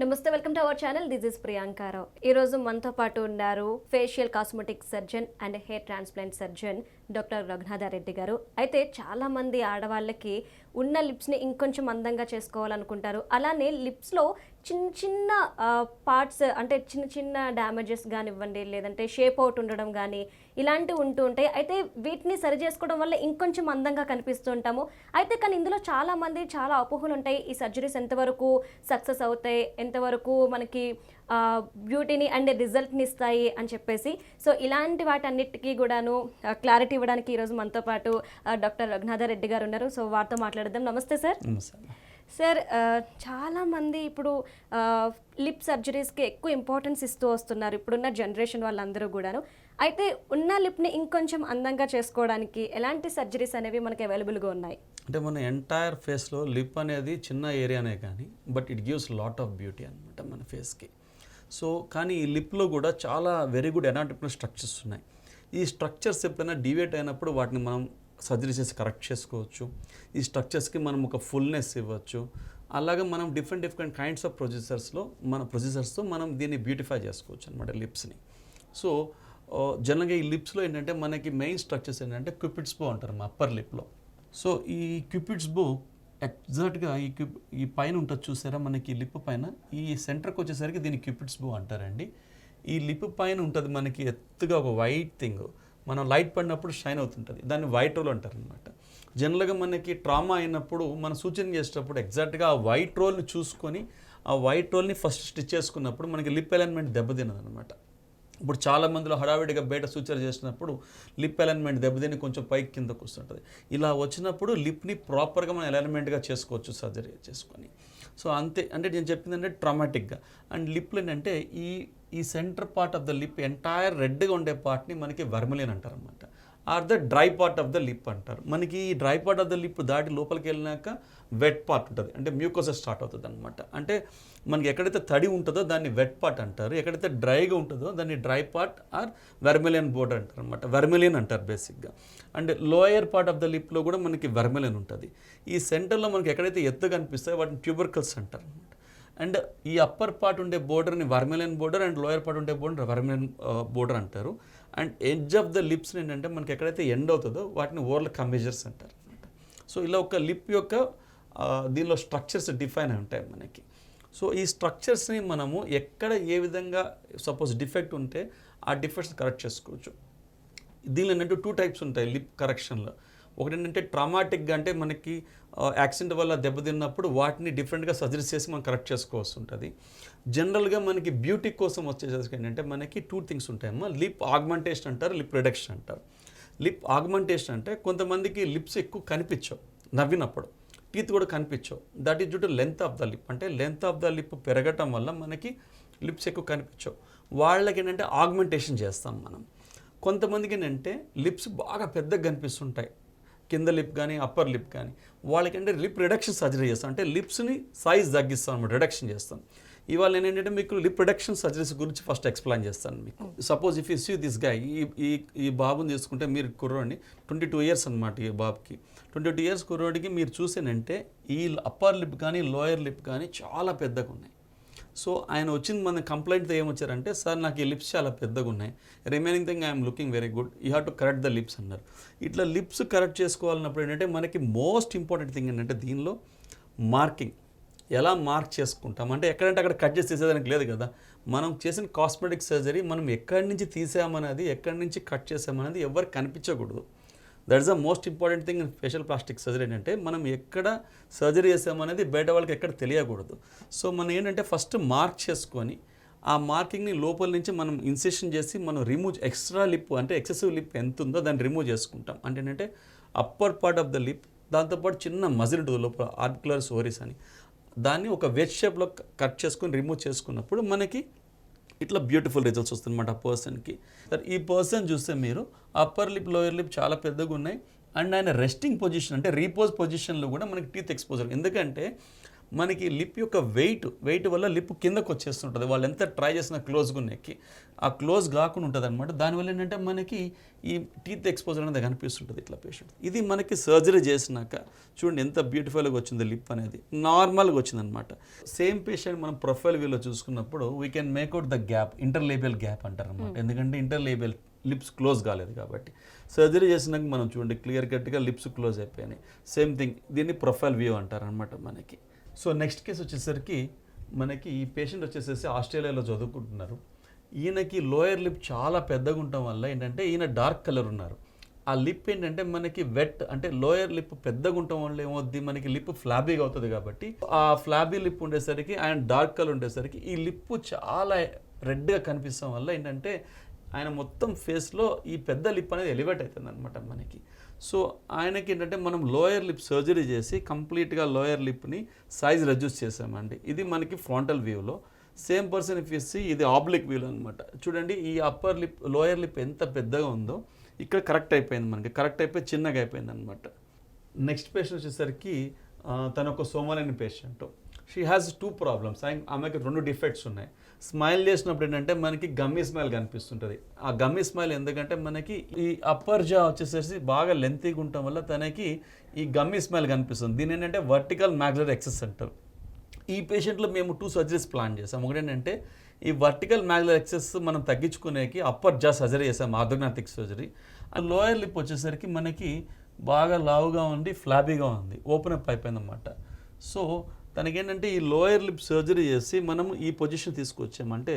నమస్తే, welcome to our channel. This is Priyanka Rao. ఈరోజు మనతో పాటు ఉన్నారు facial cosmetic surgeon and hair transplant surgeon doctor Raghunatha Reddy గారు. అయితే చాలామంది ఆడవాళ్ళకి ఉన్న లిప్స్ని ఇంకొంచెం అందంగా చేసుకోవాలనుకుంటారు. అలానే లిప్స్లో చిన్న చిన్న పార్ట్స్ అంటే చిన్న చిన్న డ్యామేజెస్ కానివ్వండి, లేదంటే షేప్ అవుట్ ఉండడం కానీ ఇలాంటివి ఉంటూ ఉంటాయి. అయితే వీటిని సరి చేసుకోవడం వల్ల ఇంకొంచెం అందంగా కనిపిస్తూ ఉంటాము. అయితే కానీ ఇందులో చాలామంది చాలా అపోహలు ఉంటాయి. ఈ సర్జరీస్ ఎంతవరకు సక్సెస్ అవుతాయి, ఎంతవరకు మనకి బ్యూటీని అండ్ రిజల్ట్ని ఇస్తాయి అని చెప్పేసి. సో ఇలాంటి వాటన్నిటికీ కూడాను క్లారిటీ ఇవ్వడానికి ఈరోజు మనతో పాటు డాక్టర్ రఘునాథారెడ్డి గారు ఉన్నారు. సో వారితో మాట్లాడదాం. నమస్తే సార్. సార్, చాలామంది ఇప్పుడు లిప్ సర్జరీస్కి ఎక్కువ ఇంపార్టెన్స్ ఇస్తూ వస్తున్నారు ఇప్పుడున్న జనరేషన్ వాళ్ళందరూ కూడాను. అయితే ఉన్న లిప్ని ఇంకొంచెం అందంగా చేసుకోవడానికి ఎలాంటి సర్జరీస్ అనేవి మనకి అవైలబుల్గా ఉన్నాయి? అంటే మన ఎంటైర్ ఫేస్లో లిప్ అనేది చిన్న ఏరియానే కానీ but it gives lot of beauty అనమాట మన ఫేస్కి. సో కానీ ఈ లిప్లో కూడా చాలా వెరీ గుడ్ ఎనాటమికల్ స్ట్రక్చర్స్ ఉన్నాయి. ఈ స్ట్రక్చర్స్ ఎప్పుడైనా డివేట్ అయినప్పుడు వాటిని మనం సర్జరీ చేసి కరెక్ట్ చేసుకోవచ్చు. ఈ స్ట్రక్చర్స్కి మనం ఒక ఫుల్నెస్ ఇవ్వచ్చు. అలాగే మనం డిఫరెంట్ కైండ్స్ ఆఫ్ ప్రొసీజర్స్తో మనం దీన్ని బ్యూటిఫై చేసుకోవచ్చు అనమాట లిప్స్ని. సో జనరల్గా ఈ లిప్స్లో ఏంటంటే మనకి మెయిన్ స్ట్రక్చర్స్ ఏంటంటే క్యూపిడ్స్ బో అంటారు మా అప్పర్ లిప్లో. సో ఈ క్యూపిడ్స్ బో ఎగ్జాక్ట్గా ఈ పైన ఉంటుంది చూసారా, మనకి లిప్ పైన ఈ సెంటర్కి వచ్చేసరికి దీన్ని క్యూపిడ్స్ బో అంటారండి. ఈ లిప్ పైన ఉంటుంది మనకి ఎత్తుగా ఒక వైట్ థింగ్, మనం లైట్ పడినప్పుడు షైన్ అవుతుంటుంది, దాన్ని వైట్ రోల్ అంటారు అనమాట. జనరల్గా మనకి ట్రామా అయినప్పుడు మనం సూచన చేసేటప్పుడు ఎగ్జాక్ట్గా ఆ వైట్ రోల్ని చూసుకొని ఆ వైట్ రోల్ని ఫస్ట్ స్టిచ్ చేసుకున్నప్పుడు మనకి లిప్ అలైన్మెంట్ దెబ్బతినదు అనమాట. ఇప్పుడు చాలా మందిలో హడావిడిగా బయట సూచన చేసినప్పుడు లిప్ అలైన్మెంట్ దెబ్బతిని కొంచెం పైకి కిందకు వస్తుంటుంది. ఇలా వచ్చినప్పుడు లిప్ని ప్రాపర్గా మనం అలైన్మెంట్గా చేసుకోవచ్చు సర్జరీ చేసుకొని. సో అంతే, అంటే నేను చెప్పిందంటే ట్రామాటిక్గా. అండ్ లిప్లు ఏంటంటే ఈ center part of the lip entire రెడ్గా ఉండే పార్ట్ని మనకి వర్మిలిన్ అంటారు అనమాట. Or the dry part of the lip అంటారు. మనకి ఈ dry part of the lip దాటి లోపలికి వెళ్ళినాక వెట్ పార్ట్ ఉంటుంది, అంటే మ్యూకోసా స్టార్ట్ అవుతుంది అనమాట. అంటే మనకి ఎక్కడైతే తడి ఉంటుందో దాన్ని వెట్ పార్ట్ అంటారు, ఎక్కడైతే డ్రైగా ఉంటుందో దాన్ని dry part or vermilion border అంటారు అనమాట. వెర్మిలియన్ అంటారు బేసిక్గా. And lower part of the లిప్లో కూడా మనకి వెర్మిలియన్ ఉంటుంది. ఈ సెంటర్లో మనకి ఎక్కడైతే ఎత్తు కనిపిస్తాయో వాటిని ట్యూబర్కల్స్ అంటారు అనమాట. అండ్ ఈ అప్పర్ పార్ట్ ఉండే బోర్డర్ని vermilion border and lower part ఉండే బోర్డర్ వర్మిలియన్ బోర్డర్ అంటారు. And edge of the lips ఏంటంటే మనకి ఎక్కడైతే ఎండ్ అవుతుందో వాటిని ఓరల్ కమేజర్స్ అంటారు అనమాట. సో ఇలా ఒక లిప్ యొక్క దీనిలో స్ట్రక్చర్స్ డిఫైన్ అయి ఉంటాయి మనకి. సో ఈ స్ట్రక్చర్స్ని మనము ఎక్కడ ఏ విధంగా సపోజ్ డిఫెక్ట్ ఉంటే ఆ డిఫెక్ట్స్ కరెక్ట్ చేసుకోవచ్చు. దీనిలో ఏంటంటే 2 టైప్స్ ఉంటాయి లిప్ కరెక్షన్లో. ఒకటి ఏంటంటే ట్రామాటిక్గా, అంటే మనకి యాక్సిడెంట్ వల్ల దెబ్బతిన్నప్పుడు వాటిని డిఫరెంట్గా సర్జరీస్ చేసి మనం కరెక్ట్ చేసుకోవాల్సి ఉంటుంది. జనరల్గా మనకి బ్యూటీ కోసం వచ్చేసరికి ఏంటంటే మనకి 2 థింగ్స్ ఉంటాయమ్మా. లిప్ ఆగ్మెంటేషన్ అంటారు, లిప్ రిడక్షన్ అంటారు. లిప్ ఆగ్మెంటేషన్ అంటే కొంతమందికి లిప్స్ ఎక్కువ కనిపించవు, నవ్వినప్పుడు టీత్ కూడా కనిపించవు. That is due to length of the lip. అంటే లెంత్ ఆఫ్ ద లిప్ పెరగటం వల్ల మనకి లిప్స్ ఎక్కువ కనిపించవు. వాళ్ళకి ఏంటంటే ఆగ్మెంటేషన్ చేస్తాం మనం. కొంతమందికి ఏంటంటే లిప్స్ బాగా పెద్దగా కనిపిస్తుంటాయి, కింద లిప్ కానీ అప్పర్ లిప్ కానీ, వాళ్ళకంటే లిప్ రిడక్షన్ సర్జరీ చేస్తాం. అంటే లిప్స్ని సైజ్ తగ్గిస్తాం అన్నమాట, రిడక్షన్ చేస్తాం. ఇవాళ నేను ఏంటంటే మీకు లిప్ రిడక్షన్ సర్జరీస్ గురించి ఫస్ట్ ఎక్స్ప్లెయిన్ చేస్తాను మీకు. Suppose if you see this guy, ఈ బాబుని తీసుకుంటే మీరు కుర్రోడిని 22 ఇయర్స్ అనమాట. ఈ బాబుకి 22 ఇయర్స్ కుర్రోడికి మీరు చూసానంటే ఈ అప్పర్ లిప్ కానీ లోయర్ లిప్ కానీ చాలా పెద్దగా ఉన్నాయి. సో ఆయన వచ్చింది మన కంప్లైంట్తో ఏమొచ్చారంటే, సార్ నాకు ఈ లిప్స్ చాలా పెద్దగా ఉన్నాయి, remaining thing I'm looking very good, you have to correct the lips అన్నారు. ఇట్లా లిప్స్ కరెక్ట్ చేసుకోవాలన్నప్పుడు ఏంటంటే మనకి మోస్ట్ ఇంపార్టెంట్ థింగ్ ఏంటంటే దీనిలో మార్కింగ్. ఎలా మార్క్ చేసుకుంటాం అంటే ఎక్కడంటే అక్కడ కట్ చేసి తీసేదానికి లేదు కదా. మనం చేసిన కాస్మెటిక్ సర్జరీ మనం ఎక్కడి నుంచి తీసామనేది, ఎక్కడి నుంచి కట్ చేసామనేది ఎవరికి కనిపించకూడదు. That is the most important thing in facial plastic surgery. ఏంటంటే మనం ఎక్కడ సర్జరీ చేసామనేది బయట వాళ్ళకి ఎక్కడ తెలియకూడదు. సో మనం ఏంటంటే ఫస్ట్ మార్క్ చేసుకొని ఆ మార్కింగ్ని లోపల నుంచి మనం ఇన్సెషన్ చేసి మనం రిమూవ్ ఎక్స్ట్రా లిప్, అంటే ఎక్సెసివ్ లిప్ ఎంత ఉందో దాన్ని రిమూవ్ చేసుకుంటాం. అంటే ఏంటంటే upper part of the lip, దాంతోపాటు చిన్న మజిల్ ఉంటుంది లోపల, ఆర్టికులర్ ఓరిస్ అని, దాన్ని ఒక వెజ్ షేప్లో కట్ చేసుకొని రిమూవ్ చేసుకున్నప్పుడు మనకి ఇట్లా బ్యూటిఫుల్ రిజల్ట్స్ వస్తుందన్నమాట ఆ పర్సన్కి. ఈ పర్సన్ చూస్తే మీరు అప్పర్ లిప్ లోయర్ లిప్ చాలా పెద్దగా ఉన్నాయి. అండ్ ఆయన రెస్టింగ్ పొజిషన్ అంటే రీపోజ్ పొజిషన్లో కూడా మనకి టీత్ ఎక్స్పోజర్. ఎందుకంటే మనకి లిప్ యొక్క వెయిట్ వల్ల లిప్ కిందకు వచ్చేస్తుంటుంది. వాళ్ళు ఎంత ట్రై చేసినా క్లోజ్గా ఉన్నకి ఆ క్లోజ్ కాకుండా ఉంటుంది అనమాట. దానివల్ల ఏంటంటే మనకి ఈ టీత్ ఎక్స్పోజర్ అనేది కనిపిస్తుంటుంది ఇట్లా పేషెంట్. ఇది మనకి సర్జరీ చేసినాక చూడండి ఎంత బ్యూటిఫుల్గా వచ్చింది లిప్ అనేది, నార్మల్గా వచ్చిందనమాట. సేమ్ పేషెంట్ మనం ప్రొఫైల్ వ్యూలో చూసుకున్నప్పుడు we can make out the gap, interlabial gap అంటారు అనమాట. ఎందుకంటే ఇంటర్లేబియల్ లిప్స్ క్లోజ్ కాలేదు కాబట్టి. సర్జరీ చేసినాక మనం చూడండి క్లియర్ కట్గా లిప్స్ క్లోజ్ అయిపోయినాయి. సేమ్ థింగ్, దీన్ని ప్రొఫైల్ వ్యూ అంటారు అనమాట మనకి. సో నెక్స్ట్ కేసు వచ్చేసరికి మనకి ఈ పేషెంట్ వచ్చేసేసి ఆస్ట్రేలియాలో చదువుకుంటున్నారు. ఈయనకి లోయర్ లిప్ చాలా పెద్దగా ఉండటం వల్ల ఏంటంటే ఈయన డార్క్ కలర్ ఉన్నారు. ఆ లిప్ ఏంటంటే మనకి వెట్ అంటే లోయర్ లిప్ పెద్దగా ఉండటం వల్ల ఏమవుద్ది, మనకి లిప్ ఫ్లాబీగా అవుతుంది కాబట్టి ఆ ఫ్లాబీ లిప్ ఉండేసరికి ఆయన డార్క్ కలర్ ఉండేసరికి ఈ లిప్ చాలా రెడ్గా కనిపిస్తాం వల్ల ఏంటంటే ఆయన మొత్తం ఫేస్లో ఈ పెద్ద లిప్ అనేది ఎలివేట్ అవుతుంది అనమాట మనకి. సో ఆయనకి ఏంటంటే మనం లోయర్ లిప్ సర్జరీ చేసి కంప్లీట్గా లోయర్ లిప్ని సైజ్ రెడ్యూస్ చేసామండి. ఇది మనకి ఫ్రంటల్ వ్యూలో. సేమ్ పర్సన్ ఇఫ్ ఇసి ఇది ఆబ్లిక్ వ్యూలో అనమాట. చూడండి ఈ అప్పర్ లిప్ లోయర్ లిప్ ఎంత పెద్దగా ఉందో ఇక్కడ కరెక్ట్ అయిపోయింది, మనకి కరెక్ట్ అయిపోయి చిన్నగా అయిపోయింది అనమాట. నెక్స్ట్ పేషెంట్ వచ్చేసరికి తను ఒక Somalian patient. She has 2 problems. ఆమెకి 2 డిఫెక్ట్స్ ఉన్నాయి. స్మైల్ చేసినప్పుడు ఏంటంటే మనకి గమ్మీ స్మైల్ కనిపిస్తుంటుంది. ఆ గమ్మీ స్మైల్ ఎందుకంటే మనకి ఈ అప్పర్ జా వచ్చేసరికి బాగా లెంతీగా ఉండటం వల్ల తనకి ఈ గమ్మీ స్మైల్ కనిపిస్తుంది. దీని ఏంటంటే వర్టికల్ మ్యాక్యులర్ ఎక్సెస్ అంటారు. ఈ పేషెంట్లో మేము 2 సర్జరీస్ ప్లాన్ చేసాం. ఒకటి ఏంటంటే ఈ వర్టికల్ మ్యాక్యులర్ ఎక్సెస్ మనం తగ్గించుకునేకి అప్పర్ జా సర్జరీ చేసాం, ఆర్థోగ్నాటిక్ సర్జరీ. ఆ లోయర్ లిప్ వచ్చేసరికి మనకి బాగా లావుగా ఉండి ఫ్లాబీగా ఉంది, ఓపెన్ అప్ అయిపోయింది అన్నమాట. సో తనకేంటంటే ఈ లోయర్ లిప్ సర్జరీ చేసి మనము ఈ పొజిషన్ తీసుకొచ్చాము, అంటే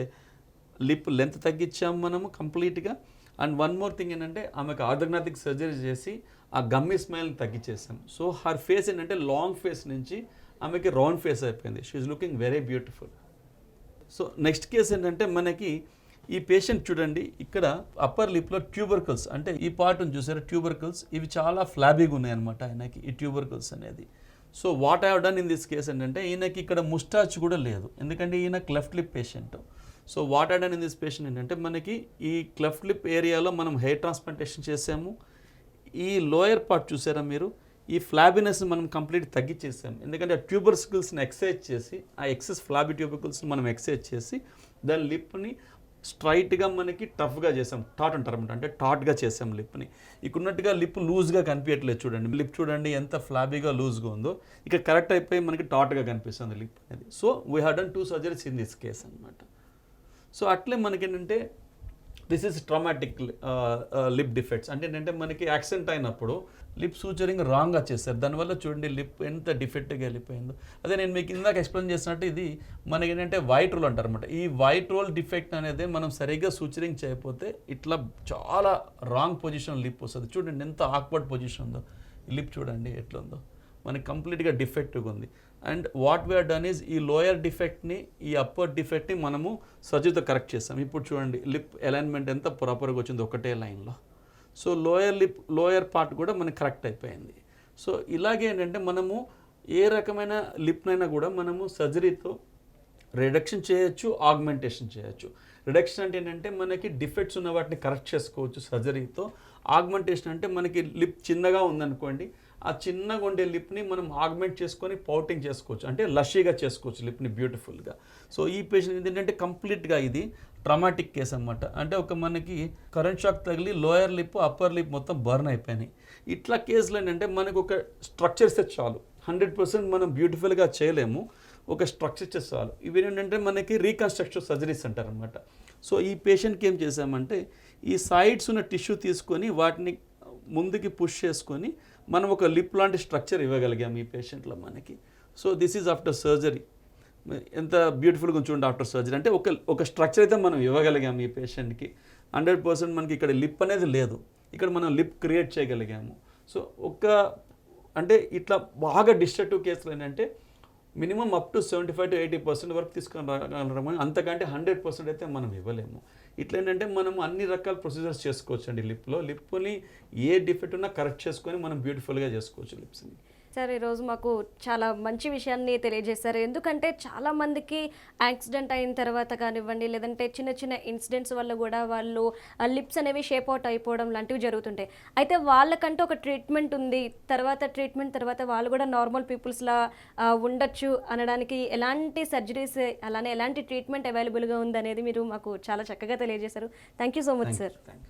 లిప్ లెంత్ తగ్గించాము మనము కంప్లీట్గా. అండ్ వన్ మోర్ థింగ్ ఏంటంటే ఆమెకు ఆర్థోగ్నాటిక్ సర్జరీ చేసి ఆ గమ్మీ స్మైల్ని తగ్గించేసాం. సో హర్ ఫేస్ ఏంటంటే లాంగ్ ఫేస్ నుంచి ఆమెకి రౌండ్ ఫేస్ అయిపోయింది. She is looking very beautiful. So next case ఏంటంటే మనకి ఈ పేషెంట్ చూడండి ఇక్కడ అప్పర్ లిప్లో ట్యూబర్కల్స్, అంటే ఈ పార్ట్ని చూసారా ట్యూబర్కల్స్, ఇవి చాలా ఫ్లాబీగా ఉన్నాయన్నమాట ఆయనకి ఈ ట్యూబర్కల్స్ అనేది. So what I have done in this case ఏంటంటే ఈయనకి ఇక్కడ ముస్టాచ్ కూడా లేదు, ఎందుకంటే ఈయన cleft lip patient. So what I done in this patient ఏంటంటే మనకి ఈ క్లెఫ్ట్ లిప్ ఏరియాలో మనం హెయిర్ ట్రాన్స్ప్లాంటేషన్ చేసాము. ఈ లోయర్ పార్ట్ చూసారా మీరు, ఈ ఫ్లాబీనెస్ని మనం కంప్లీట్ తగ్గించేసాము. ఎందుకంటే ఆ ట్యూబర్కల్స్ని ఎక్సైజ్ చేసి ఆ ఎక్సెస్ ఫ్లాబీ ట్యూబర్కల్స్ని మనం ఎక్సైజ్ చేసి దాని లిప్ని స్ట్రైట్గా మనకి టఫ్గా చేసాం, టాట్ అంటారు అనమాట, అంటే టాట్గా చేసాం లిప్ని. ఇక్కడున్నట్టుగా లిప్ లూజ్గా కనిపించట్లేదు చూడండి, లిప్ చూడండి ఎంత ఫ్లాబీగా లూజ్గా ఉందో, ఇక కరెక్ట్ అయిపోయి మనకి టాట్గా కనిపిస్తుంది లిప్ అనేది. So we have done 2 surgeries in this case అనమాట. సో అట్లే మనకేంటంటే this is traumatic lip defects, అంటే ఏంటంటే మనకి యాక్సిడెంట్ అయినప్పుడు లిప్ సూచరింగ్ రాంగ్గా చేస్తారు, దానివల్ల చూడండి లిప్ ఎంత డిఫెక్ట్గా వెళ్ళిపోయిందో. అదే నేను మీకు ఇందాక ఎక్స్ప్లెయిన్ చేసినట్టు ఇది మనకి ఏంటంటే వైట్ రోల్ అంటారు అనమాట. ఈ వైట్ రోల్ డిఫెక్ట్ అనేది మనం సరిగ్గా సూచరింగ్ చేయకపోతే ఇట్లా చాలా రాంగ్ పొజిషన్ లిప్ వస్తుంది. చూడండి ఎంత ఆక్వర్డ్ పొజిషన్ ఉందో, ఈ లిప్ చూడండి ఎట్లా ఉందో, మనకి కంప్లీట్గా డిఫెక్ట్గా ఉంది. And what we are done is ఈ లోయర్ డిఫెక్ట్ని ఈ అప్పర్ డిఫెక్ట్ని మనము సర్జరీతో కరెక్ట్ చేస్తాం. ఇప్పుడు చూడండి లిప్ అలైన్మెంట్ ఎంత ప్రాపర్గా వచ్చింది ఒకటే లైన్లో. సో లోయర్ పార్ట్ కూడా మనకి కరెక్ట్ అయిపోయింది. సో ఇలాగే ఏంటంటే మనము ఏ రకమైన లిప్నైనా కూడా మనము సర్జరీతో రిడక్షన్ చేయొచ్చు, ఆగ్మెంటేషన్ చేయొచ్చు. రిడక్షన్ అంటే ఏంటంటే మనకి డిఫెక్ట్స్ ఉన్న వాటిని కరెక్ట్ చేసుకోవచ్చు సర్జరీతో. ఆగ్మెంటేషన్ అంటే మనకి లిప్ చిన్నగా ఉందనుకోండి, ఆ చిన్నగా ఉండే లిప్ని మనం ఆగ్మెంట్ చేసుకొని పౌటింగ్ చేసుకోవచ్చు, అంటే లషీగా చేసుకోవచ్చు లిప్ని బ్యూటిఫుల్గా. సో ఈ పేషెంట్ ఏంటంటే కంప్లీట్గా ఇది ట్రామాటిక్ కేసు అనమాట. అంటే ఒక మనకి కరెంట్ షాక్ తగిలి లోయర్ లిప్ అప్పర్ లిప్ మొత్తం బర్న్ అయిపోయినాయి. ఇట్లా కేసులు ఏంటంటే మనకు ఒక స్ట్రక్చర్ ఇస్తే చాలు, 100% మనం బ్యూటిఫుల్గా చేయలేము, ఒక స్ట్రక్చర్ ఇస్తే చాలు. ఇవి ఏంటంటే మనకి రీకన్స్ట్రక్టివ్ సర్జరీస్ అంటారనమాట. సో ఈ పేషెంట్కి ఏం చేసామంటే ఈ సైడ్స్ ఉన్న టిష్యూ తీసుకొని వాటిని ముందుకి పుష్ చేసుకొని మనం ఒక లిప్ లాంటి స్ట్రక్చర్ ఇవ్వగలిగాం ఈ పేషెంట్లో మనకి. So this is after surgery. ఎంత బ్యూటిఫుల్గా చూడండి ఆఫ్టర్ సర్జరీ, అంటే ఒక స్ట్రక్చర్ అయితే మనం ఇవ్వగలిగాం ఈ పేషెంట్కి. 100% మనకి ఇక్కడ లిప్ అనేది లేదు, ఇక్కడ మనం లిప్ క్రియేట్ చేయగలిగాము. సో అంటే ఇట్లా బాగా డిస్ట్రక్టివ్ కేసులు ఏంటంటే మినిమం అప్ టు 75 to 80% వరకు తీసుకొని రాగలము, అంతకంటే 100% అయితే మనం ఇవ్వలేము. ఇట్లా ఏంటంటే మనం అన్ని రకాల ప్రొసీజర్స్ చేసుకోవచ్చు అండి లిప్ని ఏ డిఫెక్ట్ ఉన్నా కరెక్ట్ చేసుకొని మనం బ్యూటిఫుల్గా చేసుకోవచ్చు లిప్స్ని. సార్ ఈరోజు మాకు చాలా మంచి విషయాన్ని తెలియజేశారు. ఎందుకంటే చాలా మందికి యాక్సిడెంట్ అయిన తర్వాత కానివ్వండి, లేదంటే చిన్న చిన్న ఇన్సిడెంట్స్ వల్ల కూడా వాళ్ళు లిప్స్ అనేవి షేప్ అవుట్ అయిపోవడం లాంటివి జరుగుతుంటాయి. అయితే వాళ్ళకంటూ ఒక ట్రీట్మెంట్ ఉంది. ట్రీట్మెంట్ తర్వాత వాళ్ళు కూడా నార్మల్ పీపుల్స్‌లా ఉండొచ్చు అనడానికి ఎలాంటి సర్జరీస్ అలానే ఎలాంటి ట్రీట్మెంట్ అవైలబుల్‌గా ఉందనేది మీరు మాకు చాలా చక్కగా తెలియజేశారు. Thank you so much sir. Thank you.